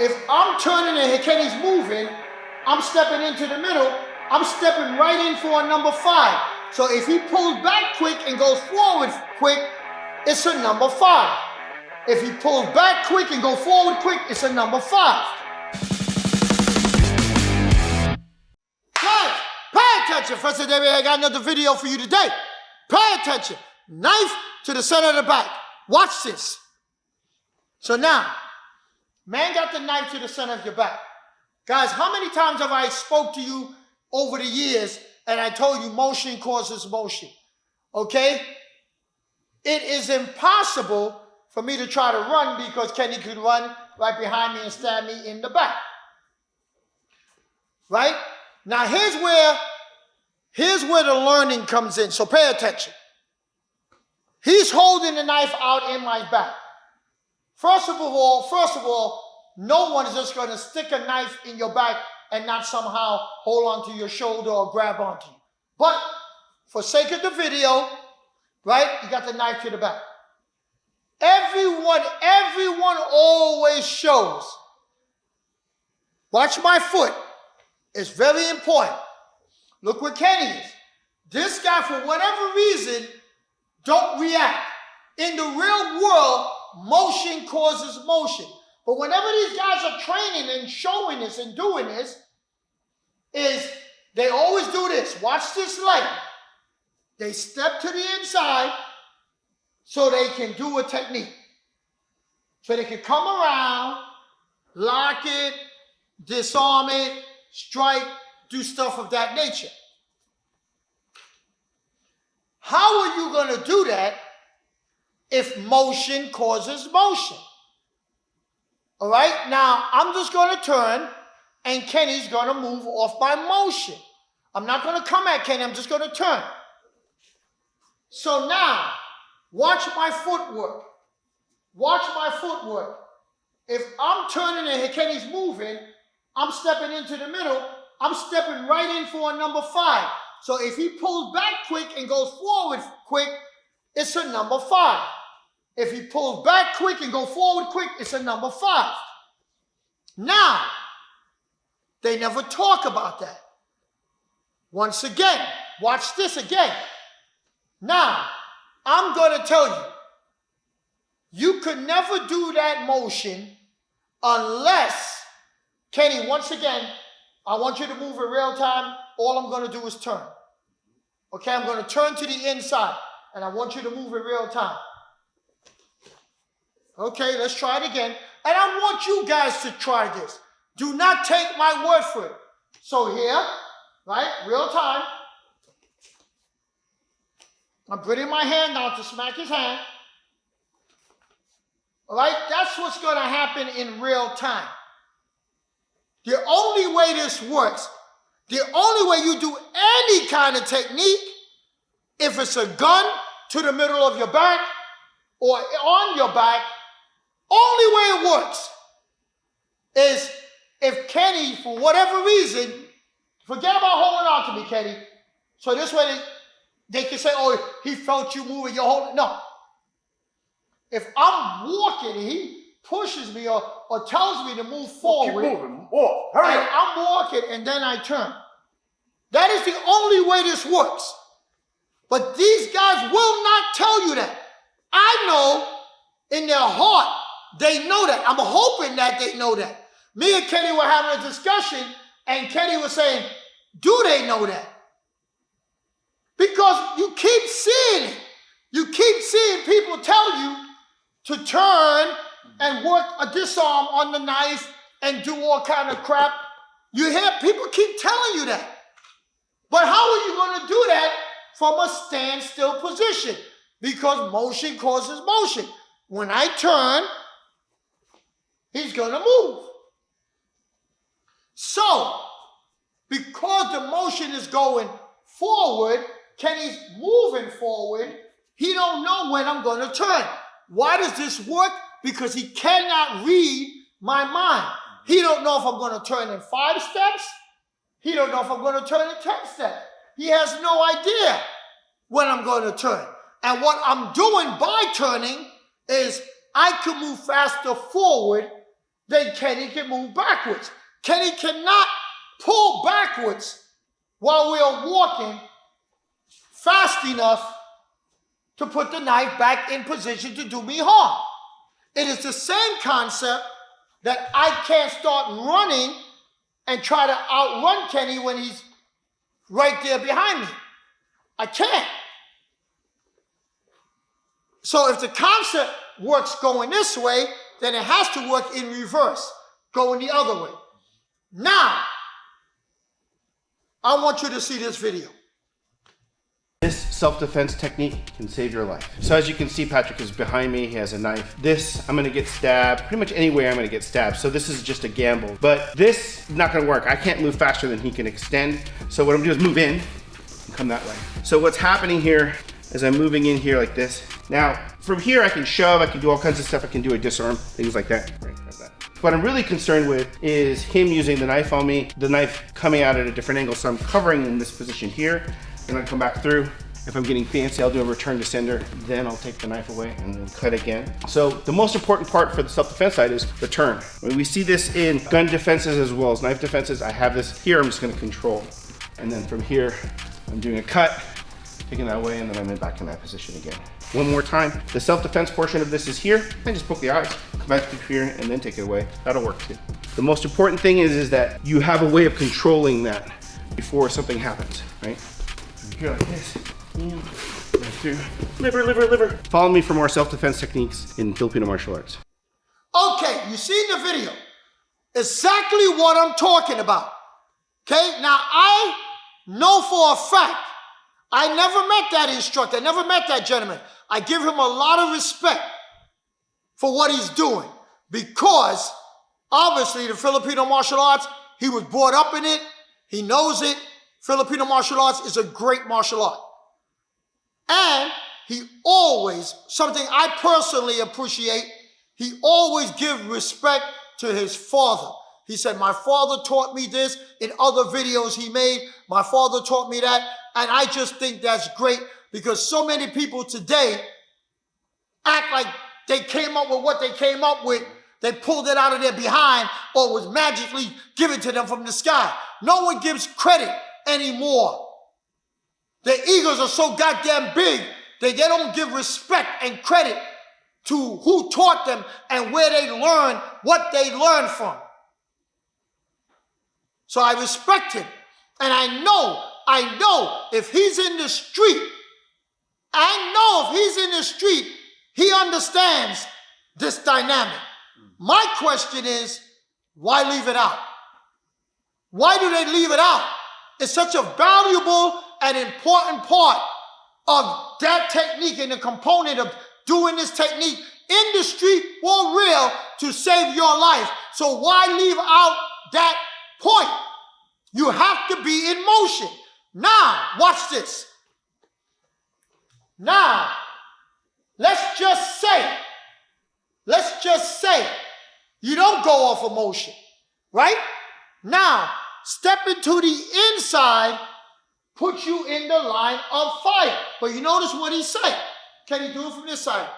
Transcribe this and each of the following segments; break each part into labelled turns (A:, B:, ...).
A: If I'm turning and Kenny's moving, I'm stepping into the middle, I'm stepping right in for a number 5. So if he pulls back quick and goes forward quick, it's a number 5. If he pulls back quick and goes forward quick, it's a number 5. Guys, pay attention. First of the day, I got another video for you today. Pay attention. Knife to the center of the back. Watch this. So now, man got the knife to the center of your back. Guys, how many times have I spoke to you over the years and I told you motion causes motion? Okay? It is impossible for me to try to run because Kenny could run right behind me and stab me in the back. Right? Now here's where the learning comes in. So pay attention. He's holding the knife out in my back. First of all, no one is just going to stick a knife in your back and not somehow hold onto your shoulder or grab onto you. But for sake of the video, right, you got the knife to the back. Everyone always shows. Watch my foot. It's very important. Look where Kenny is. This guy, for whatever reason, don't react. In the real world, motion causes motion. But whenever these guys are training and showing this and doing this, they always do this. Watch this leg. They step to the inside so they can do a technique. So they can come around, lock it, disarm it, strike, do stuff of that nature. How are you going to do that if motion causes motion? All right, now I'm just going to turn and Kenny's going to move off my motion. I'm not going to come at Kenny, I'm just going to turn. So now, watch my footwork. Watch my footwork. If I'm turning and Kenny's moving, I'm stepping into the middle, I'm stepping right in for a number 5. So if he pulls back quick and goes forward quick, it's a number 5. If he pulls back quick and goes forward quick, it's a number 5. Now, they never talk about that. Once again, watch this again. Now, I'm going to tell you, you could never do that motion unless, Kenny, once again, I want you to move in real time. All I'm going to do is turn. Okay, I'm going to turn to the inside, and I want you to move in real time. Okay, let's try it again. And I want you guys to try this. Do not take my word for it. So here, right, real time. I'm putting my hand out to smack his hand. All right, that's what's going to happen in real time. The only way this works, the only way you do any kind of technique, if it's a gun to the middle of your back or on your back, only way it works is if Kenny, for whatever reason, forget about holding on to me, Kenny. So this way they can say, oh, he felt you moving, you're holding. No. If I'm walking, he pushes me or tells me to move forward.
B: Keep moving. Walk. Hurry
A: and
B: up.
A: I'm walking and then I turn. That is the only way this works. But these guys will not tell you that. I know in their heart they know that. I'm hoping that they know that. Me and Kenny were having a discussion and Kenny was saying, do they know that? Because you keep seeing it. You keep seeing people tell you to turn and work a disarm on the knife and do all kind of crap. You hear people keep telling you that. But how are you going to do that from a standstill position? Because motion causes motion. When I turn, he's going to move. So, because the motion is going forward, Kenny's moving forward, he don't know when I'm going to turn. Why does this work? Because he cannot read my mind. He don't know if I'm going to turn in 5 steps. He don't know if I'm going to turn in 10 steps. He has no idea when I'm going to turn. And what I'm doing by turning is I can move faster forward then Kenny can move backwards. Kenny cannot pull backwards while we are walking fast enough to put the knife back in position to do me harm. It is the same concept that I can't start running and try to outrun Kenny when he's right there behind me. I can't. So if the concept works going this way, then it has to work in reverse, going the other way. Now, I want you to see this video.
B: This self-defense technique can save your life. So as you can see, Patrick is behind me. He has a knife. This, I'm gonna get stabbed. Pretty much anywhere I'm gonna get stabbed. So this is just a gamble. But this is not gonna work. I can't move faster than he can extend. So what I'm gonna do is move in and come that way. So what's happening here is I'm moving in here like this. Now, from here I can shove, I can do all kinds of stuff. I can do a disarm, things like that. Right, like that. What I'm really concerned with is him using the knife on me, the knife coming out at a different angle. So I'm covering in this position here. Then I'll come back through. If I'm getting fancy, I'll do a return to sender. Then I'll take the knife away and then cut again. So the most important part for the self-defense side is the turn. When we see this in gun defenses as well as knife defenses, I have this here, I'm just gonna control. And then from here, I'm doing a cut, taking that away, and then I'm back in that position again. One more time. The self-defense portion of this is here. I just poke the eyes, come back through here, and then take it away. That'll work too. The most important thing is that you have a way of controlling that before something happens, right? Here like this, and right through, liver, liver, liver. Follow me for more self-defense techniques in Filipino martial arts.
A: Okay, you see in the video exactly what I'm talking about. Okay, now I know for a fact, I never met that instructor, I never met that gentleman. I give him a lot of respect for what he's doing because obviously the Filipino martial arts, he was brought up in it, he knows it. Filipino martial arts is a great martial art. And he always, something I personally appreciate, he always gives respect to his father. He said, my father taught me this in other videos he made. My father taught me that. And I just think that's great because so many people today act like they came up with what they came up with. They pulled it out of their behind or was magically given to them from the sky. No one gives credit anymore. Their egos are so goddamn big that they don't give respect and credit to who taught them and where they learned what they learned from. So I respect him. And I know if he's in the street, he understands this dynamic. My question is, why leave it out? Why do they leave it out? It's such a valuable and important part of that technique and the component of doing this technique in the street for real to save your life. So why leave out that point? You have to be in motion. Now, watch this. Now, let's just say you don't go off of motion, right? Now, step into the inside, put you in the line of fire. But you notice what he said. Can you do it from this side?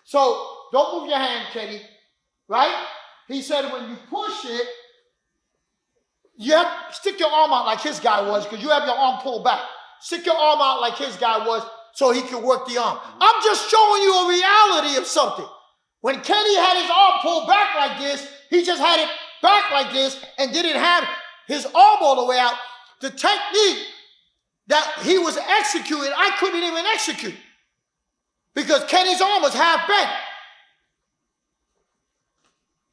A: So, don't move your hand, Kenny, right? He said when you push it, you have to stick your arm out like his guy was because you have your arm pulled back. Stick your arm out like his guy was so he can work the arm. I'm just showing you a reality of something. When Kenny had his arm pulled back like this, he just had it back like this and didn't have his arm all the way out. The technique that he was executing, I couldn't even execute because Kenny's arm was half bent.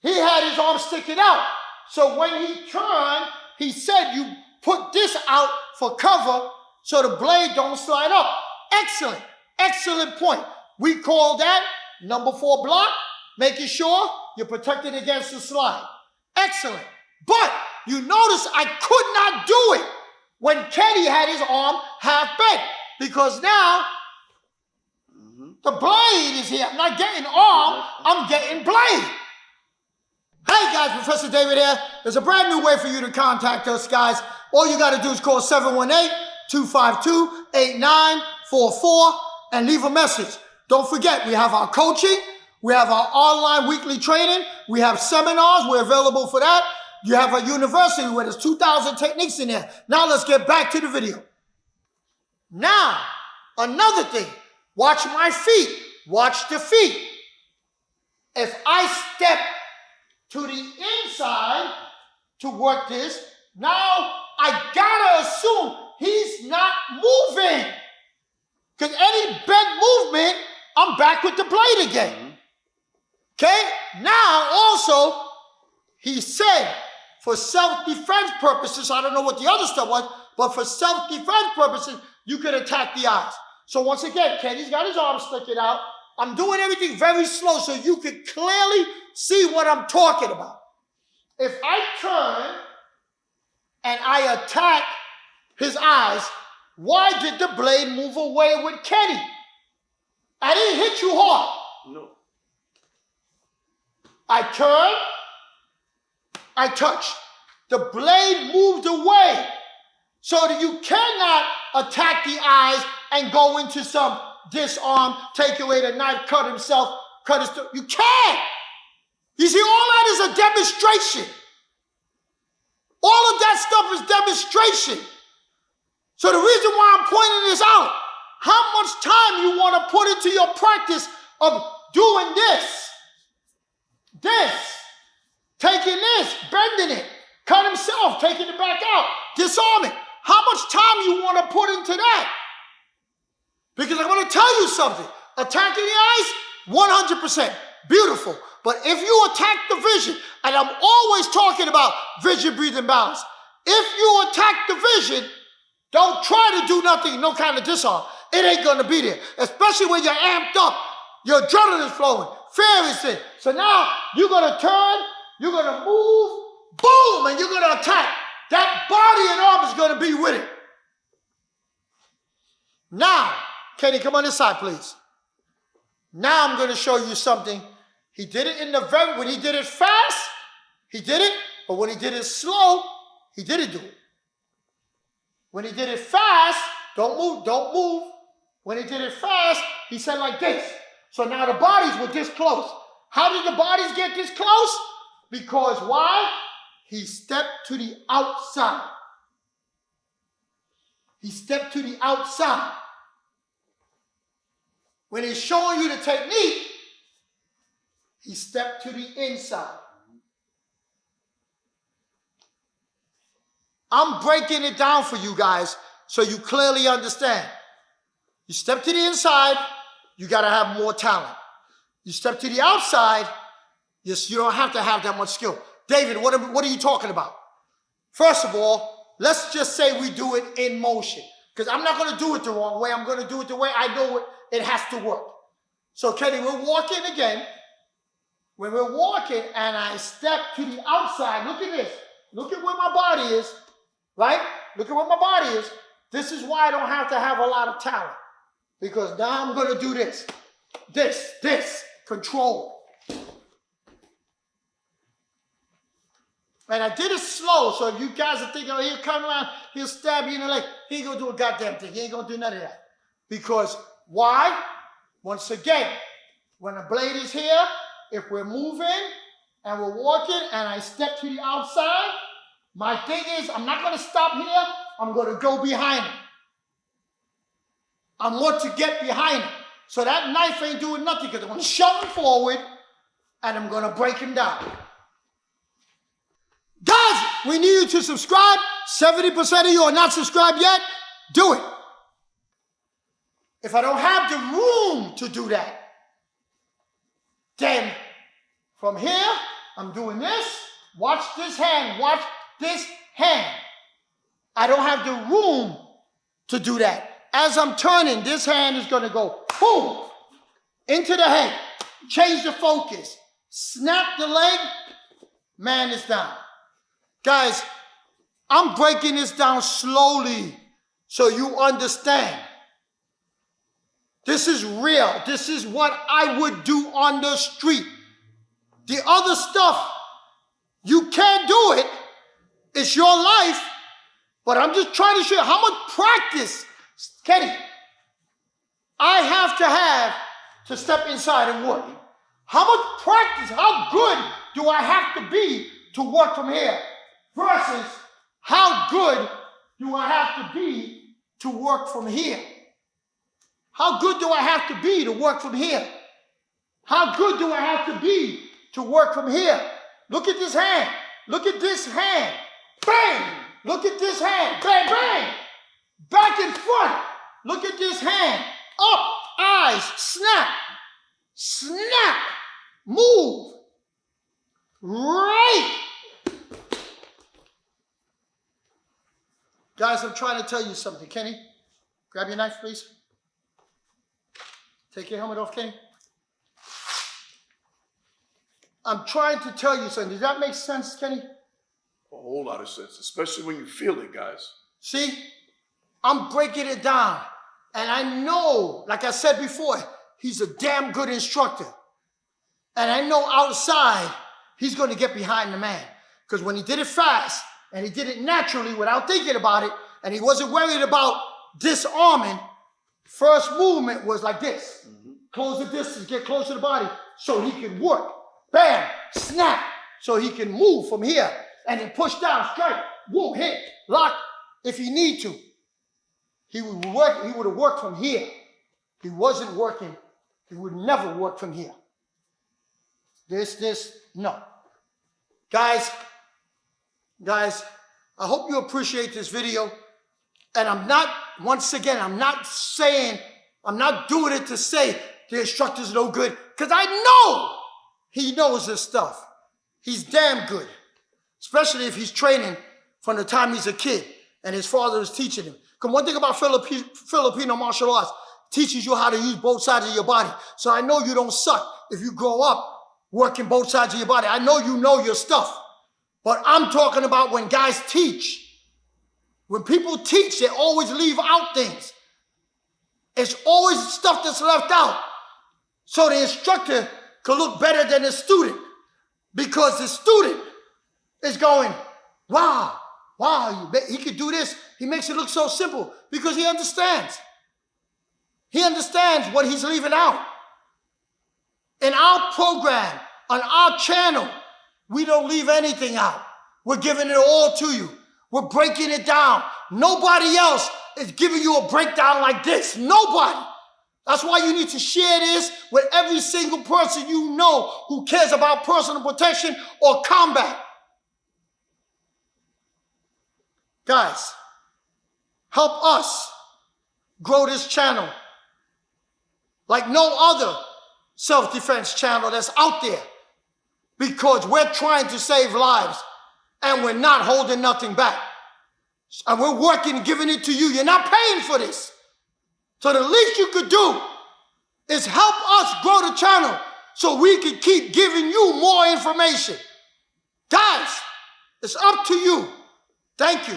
A: He had his arm sticking out. So when he turned, he said, you put this out for cover so the blade don't slide up. Excellent, excellent point. We call that number 4 block, making sure you're protected against the slide. Excellent. But you notice I could not do it when Kenny had his arm half bent because now the blade is here. I'm not getting arm, I'm getting blade. Hey guys, Professor David here. There's a brand new way for you to contact us, guys. All you got to do is call 718-252-8944 and leave a message. Don't forget, we have our coaching, We have our online weekly training. We have seminars. We're available for that. You have a university where there's 2,000 techniques in there. Now let's get back to the video. Now, another thing. Watch my feet. Watch the feet. If I step to the inside to work this, now I gotta assume he's not moving. Because any bent movement, I'm back with the blade again. Okay? Now also, he said, for self-defense purposes, I don't know what the other stuff was, but for self-defense purposes, you could attack the eyes. So once again, Kenny's got his arm sticking out. I'm doing everything very slow so you can clearly see what I'm talking about. If I turn and I attack his eyes, why did the blade move away with Kenny? I didn't hit you hard.
B: No.
A: I turned, I touched. The blade moved away so that you cannot attack the eyes and go into some disarm, take away the knife, cut himself, cut his throat. You can't. You see, all that is a demonstration. All of that stuff is demonstration. So the reason why I'm pointing this out, how much time you want to put into your practice of doing this, taking this, bending it, cut himself, taking it back out, disarming. How much time you want to put into that? Because I'm going to tell you something. Attacking the eyes, 100%. Beautiful. But if you attack the vision, and I'm always talking about vision, breathing, balance. If you attack the vision, don't try to do nothing, no kind of disarm. It ain't going to be there. Especially when you're amped up. Your adrenaline's flowing. Fear is in. So now you're going to turn, you're going to move, boom, and you're going to attack. That body and arm is going to be with it. Now, Kenny, come on this side, please. Now I'm going to show you something. He did it when he did it fast, he did it. But when he did it slow, he didn't do it. When he did it fast, don't move. When he did it fast, he said like this. So now the bodies were this close. How did the bodies get this close? Because why? He stepped to the outside. He stepped to the outside. When he's showing you the technique, he stepped to the inside. I'm breaking it down for you guys so you clearly understand. You step to the inside, you got to have more talent. You step to the outside, yes, you don't have to have that much skill. David, what are you talking about? First of all, let's just say we do it in motion. Because I'm not going to do it the wrong way. I'm going to do it the way I know it has to work. So, Kenny, we're walking again. When we're walking and I step to the outside, look at this. Look at where my body is, right? Look at where my body is. This is why I don't have to have a lot of talent. Because now I'm going to do this. This, control. And I did it slow, so if you guys are thinking, oh, he'll come around, he'll stab you in the leg. He ain't going to do a goddamn thing. He ain't going to do none of that. Because why? Once again, when the blade is here, if we're moving and we're walking and I step to the outside, my thing is I'm not going to stop here. I'm going to go behind him. I want to get behind him. So that knife ain't doing nothing because I'm going to shove him forward and I'm going to break him down. Guys, we need you to subscribe. 70% of you are not subscribed yet. Do it. If I don't have the room to do that, then from here, I'm doing this. Watch this hand. Watch this hand. I don't have the room to do that. As I'm turning, this hand is going to go boom into the head. Change the focus. Snap the leg. Man is down. Guys, I'm breaking this down slowly so you understand. This is real. This is what I would do on the street. The other stuff, you can't do it. It's your life. But I'm just trying to show you how much practice, Kenny, I have to step inside and work. How much practice, how good do I have to be to work from here? Versus how good do I have to be to work from here? How good do I have to be to work from here? How good do I have to be to work from here? Look at this hand. Look at this hand. Bang! Look at this hand. Bang, bang! Back and front. Look at this hand. Up, eyes, snap. Snap. Move. Right. Guys, I'm trying to tell you something. Kenny, grab your knife, please. Take your helmet off, Kenny. I'm trying to tell you something. Does that make sense, Kenny?
C: A whole lot of sense, especially when you feel it, guys.
A: See? I'm breaking it down. And I know, like I said before, he's a damn good instructor. And I know outside, he's going to get behind the man. Because when he did it fast, and he did it naturally without thinking about it, and he wasn't worried about disarming, first movement was like this. Close the distance, get close to the body, so he can work. Bam, snap, so he can move from here, and then push down, strike, whoop, hit, lock, if he need to. He would have worked from here. He wasn't working, he would never work from here. No. Guys, I hope you appreciate this video. And I'm not doing it to say the instructor's no good, because I know he knows this stuff. He's damn good, especially if he's training from the time he's a kid and his father is teaching him. Because one thing about Filipino martial arts, teaches you how to use both sides of your body. So I know you don't suck if you grow up working both sides of your body. I know you know your stuff. But I'm talking about when guys teach. When people teach, they always leave out things. It's always stuff that's left out. So the instructor could look better than the student. Because the student is going, wow, he could do this. He makes it look so simple because he understands. He understands what he's leaving out. In our program, on our channel, we don't leave anything out. We're giving it all to you. We're breaking it down. Nobody else is giving you a breakdown like this. Nobody. That's why you need to share this with every single person you know who cares about personal protection or combat. Guys, help us grow this channel like no other self-defense channel that's out there, because we're trying to save lives and we're not holding nothing back. And we're working, giving it to you. You're not paying for this. So the least you could do is help us grow the channel so we can keep giving you more information. Guys, it's up to you. Thank you.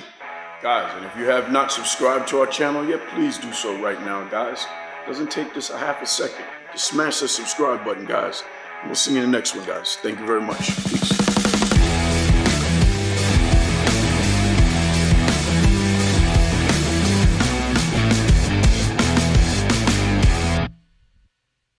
C: Guys, and if you have not subscribed to our channel yet, please do so right now, guys. Doesn't take just a half a second. Just smash the subscribe button, guys. And we'll see you in the next one, guys. Thank you very much. Peace.